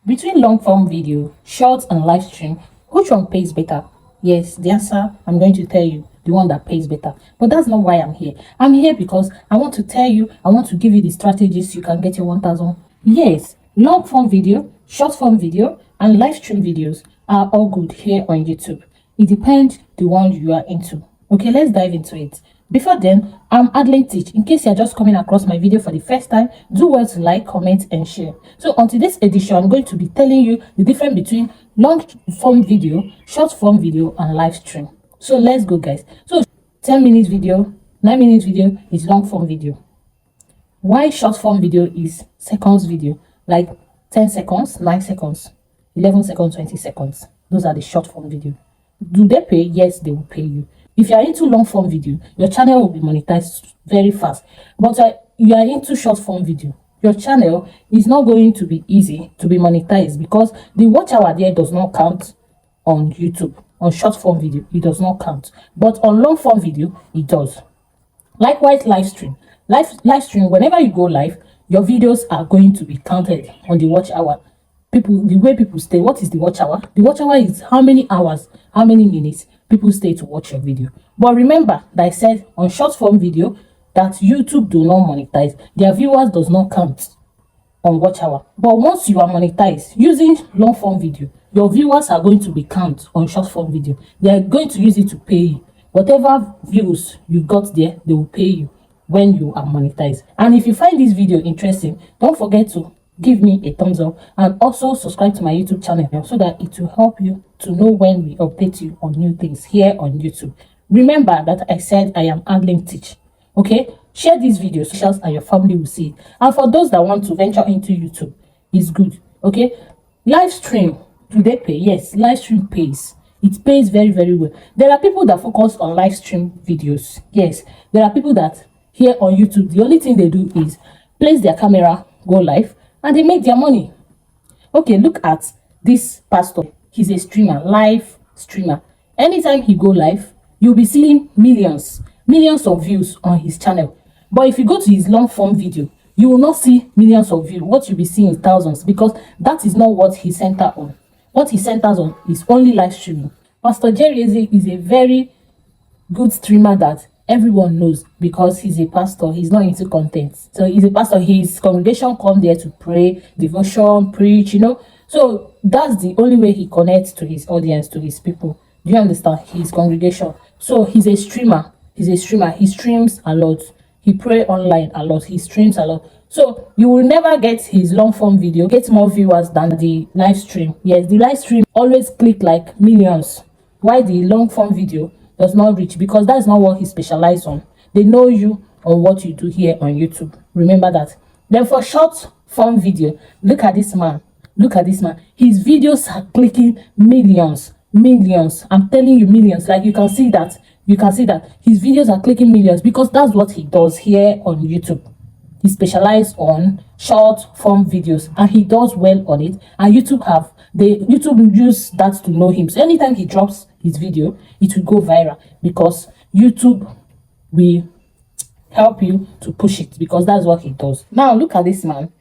Between long form video, short and live stream, which one pays better? Yes, the answer I'm going to tell you, the one that pays better. But that's not why I'm here. I'm here because I want to tell you, I want to give you the strategies you can get your 1000. Yes, long form video, short form video, and live stream videos are all good here on YouTube. It depends the one you are into. Okay, let's dive into it. Before then, I'm Adeline Teach. In case you're just coming across my video for the first time, do well to like, comment, and share. So on today's edition, I'm going to be telling you the difference between long form video, short form video, and live stream. So let's go, guys. So 10 minutes video, 9 minutes video is long form video. Why short form video is seconds video, like 10 seconds, 9 seconds, 11 seconds, 20 seconds. Those are the short form video. Do they pay? Yes, they will pay you. If you are into long form video, your channel will be monetized very fast. But you are into short form video, your channel is not going to be easy to be monetized because the watch hour there does not count on YouTube. On short form video, it does not count. But on long form video, it does. Likewise, live stream. Live stream, whenever you go live, your videos are going to be counted on the watch hour. The way people stay, what is the watch hour? The watch hour is how many hours, how many minutes people stay to watch your video. But remember that I said on short form video that YouTube do not monetize. Their viewers does not count on watch hour. But once you are monetized using long form video, your viewers are going to be count on short form video. They are going to use it to pay you. Whatever views you got there, they will pay you when you are monetized. And if you find this video interesting, don't forget to give me a thumbs up and also subscribe to my YouTube channel so that it will help you to know when we update you on new things here on YouTube. Remember that I said I am Adeline Teach. Okay, share these videos and your family will see it. And for those that want to venture into YouTube, it's good. Okay, live stream, do they pay? Yes, live stream pays. It pays very, very well. There are people that focus on live stream videos. Yes, there are people that here on YouTube, the only thing they do is place their camera, go live, and they make their money. Okay, look at this pastor. He's a streamer, live streamer. Anytime he go live, you'll be seeing millions of views on his channel. But if you go to his long form video, you will not see millions of views. What you'll be seeing is thousands, because that is not what he centers on. What he centers on is only live streaming. Pastor Jerry is a very good streamer that everyone knows because he's a pastor. He's not into content. So he's a pastor. His congregation come there to pray, devotion, preach, So that's the only way he connects to his audience, to his people. Do you understand? His congregation. So he's a streamer. He streams a lot. He pray online a lot. He streams a lot. So you will never get his long form video get more viewers than the live stream. Yes, the live stream always click like millions. Why the long form video does not reach? Because that's not what he specializes on. They know you on what you do here on YouTube. Remember that. Then for short form video, look at this man. Look at this man. His videos are clicking millions. I'm telling you, millions. Like you can see that. His videos are clicking millions because that's what he does here on YouTube. He specializes on short form videos and he does well on it. And YouTube use that to know him. So anytime he drops his video, it will go viral because YouTube will help you to push it because that's what he does. Now look at this man.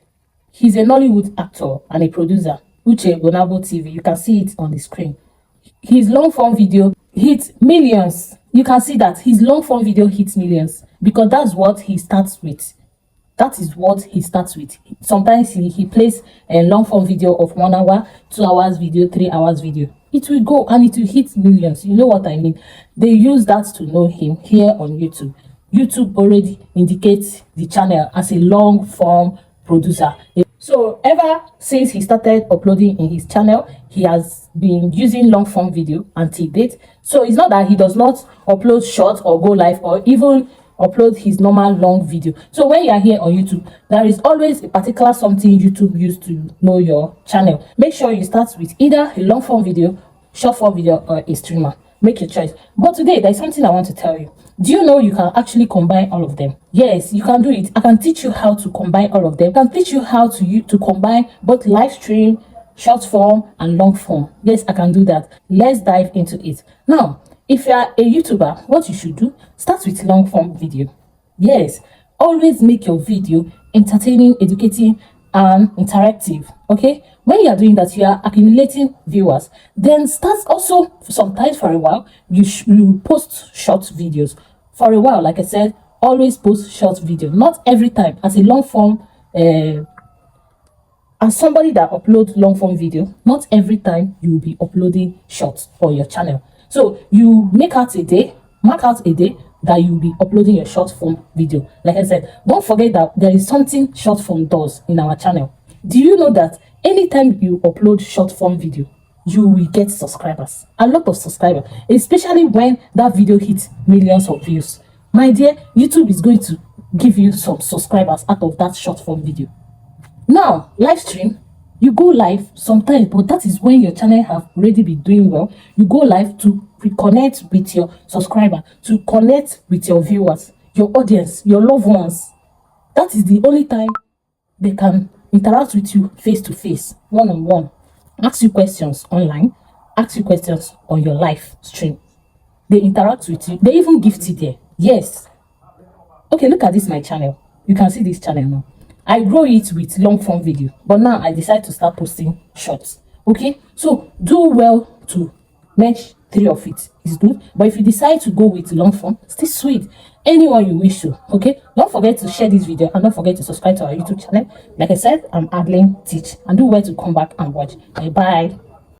He's a Nollywood actor and a producer. Uche Bonabo TV. You can see it on the screen. His long form video hits millions. You can see that his long form video hits millions because that's what he starts with. That is what he starts with. Sometimes he plays a long form video of 1 hour, 2 hours video, 3 hours video. It will go and it will hit millions. You know what I mean? They use that to know him here on YouTube. YouTube already indicates the channel as a long form producer. So ever since he started uploading in his channel, he has been using long form video until date. So it's not that he does not upload short or go live or even upload his normal long video. So when you are here on YouTube, there is always a particular something YouTube used to know your channel. Make sure you start with either a long form video, short form video, or a streamer. Make your choice. But today there's something I want to tell you. Do you know you can actually combine all of them? Yes, you can do it. I can teach you how to combine all of them. I can teach you how to combine both live stream, short form, and long form. Yes, I can do that. Let's dive into it. Now, if you are a YouTuber, what you should do, start with long form video. Yes, always make your video entertaining, educating, and interactive. Okay, when you are doing that, you are accumulating viewers. Then start also sometimes for a while you post short videos for a while. Like I said, always post short video, not every time. As a long form as somebody that uploads long form video, not every time you will be uploading shorts for your channel. So you mark out a day that you will be uploading your short form video. Like I said, don't forget that there is something short form does in our channel. Do you know that anytime you upload short form video, you will get subscribers, a lot of subscribers, especially when that video hits millions of views? My dear, YouTube is going to give you some subscribers out of that short form video. Now, live stream, you go live sometimes, but that is when your channel have already been doing well. You go live to reconnect with your subscriber, to connect with your viewers, your audience, your loved ones. That is the only time they can interact with you face to face, one on one, ask you questions online, ask you questions on your live stream. They interact with you, they even gift you there. Yes. Okay, look at this, my channel. You can see this channel now. I grow it with long form video, but now I decide to start posting shorts. Okay, so do well to match three of it is good, but if you decide to go with long form, still sweet, anyone you wish to. Okay, don't forget to share this video and don't forget to subscribe to our YouTube channel. Like I said, I'm Adeline Teach, and do well to come back and watch. Bye bye.